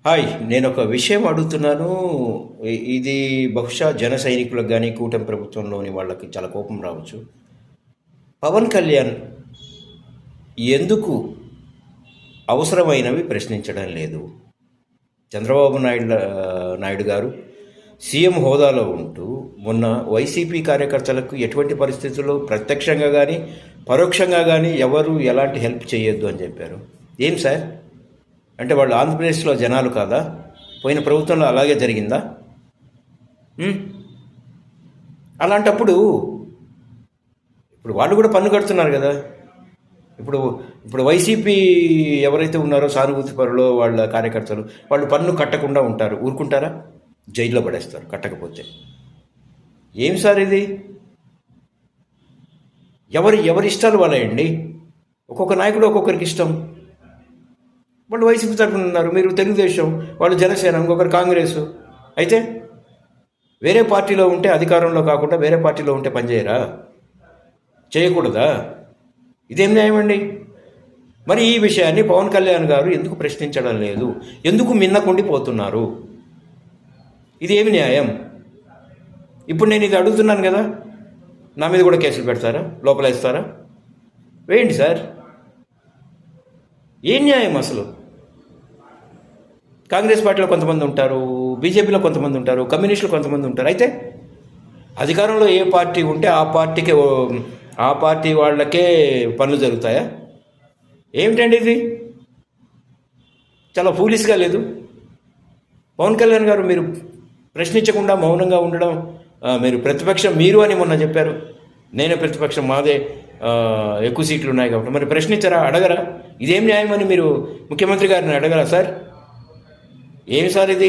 Hi! నేనొక విషయం అడుగుతున్నాను. ఇది బహుశా జన సైనికులకు గాని, కూటమి ప్రభుత్వంలోని వాళ్ళకి చాలా కోపం రావచ్చు. పవన్ కళ్యాణ్ ఎందుకు అవసరమైనవి ప్రశ్నించడం లేదు? చంద్రబాబు నాయుడు గారు సీఎం హోదాలో ఉంటూ మొన్న వైసీపీ కార్యకర్తలకు ఎటువంటి పరిస్థితుల్లో ప్రత్యక్షంగా కానీ, పరోక్షంగా కానీ ఎవరు ఎలాంటి హెల్ప్ చేయొద్దు అని చెప్పారు. ఏం సార్? అంటే వాళ్ళు ఆంధ్రప్రదేశ్లో జనాలు కాదా? పోయిన ప్రభుత్వంలో అలాగే జరిగిందా? అలాంటప్పుడు ఇప్పుడు వాళ్ళు కూడా పన్ను కడుతున్నారు కదా. ఇప్పుడు ఇప్పుడు వైసీపీ ఎవరైతే ఉన్నారో సానుభూతి పరులో వాళ్ళ కార్యకర్తలు వాళ్ళు పన్ను కట్టకుండా ఉంటారు, ఊరుకుంటారా? జైల్లో పడేస్తారు కట్టకపోతే. ఏం సార్ ఇది? ఎవరి ఇష్టాలు వాళ్ళయండి. ఒక్కొక్క నాయకుడు ఒక్కొక్కరికి ఇష్టం. వాళ్ళు వైసీపీ తరఫున ఉన్నారు, మీరు తెలుగుదేశం, వాళ్ళు జనసేన, ఇంకొకరు కాంగ్రెస్. అయితే వేరే పార్టీలో ఉంటే అధికారంలో కాకుండా వేరే పార్టీలో ఉంటే పనిచేయరా? చేయకూడదా? ఇదేం న్యాయం అండి? మరి ఈ విషయాన్ని పవన్ కళ్యాణ్ గారు ఎందుకు ప్రశ్నించడం లేదు? ఎందుకు మిన్నకుండిపోతున్నారు? ఇది ఏమి న్యాయం? ఇప్పుడు నేను ఇది అడుగుతున్నాను కదా, నా మీద కూడా కేసులు పెడతారా? లోపలేస్తారా? వేయండి సార్. ఏం న్యాయం అసలు? కాంగ్రెస్ పార్టీలో కొంతమంది ఉంటారు, బీజేపీలో కొంతమంది ఉంటారు, కమ్యూనిస్టులు కొంతమంది ఉంటారు. అయితే అధికారంలో ఏ పార్టీ ఉంటే ఆ పార్టీ వాళ్ళకే పనులు జరుగుతాయా? ఏమిటండి ఇది? చాలా ఫూలిష్గా లేదు? పవన్ కళ్యాణ్ గారు మీరు ప్రశ్నించకుండా మౌనంగా ఉండడం, మీరు ప్రతిపక్షం మీరు అని మొన్న చెప్పారు. నేనే ప్రతిపక్షం, మాదే ఎక్కువ సీట్లు ఉన్నాయి కాబట్టి. మరి ప్రశ్నించరా? అడగరా? ఇదేం న్యాయం అని మీరు ముఖ్యమంత్రి గారిని అడగరా సార్? ఏమి సార్ ఇది?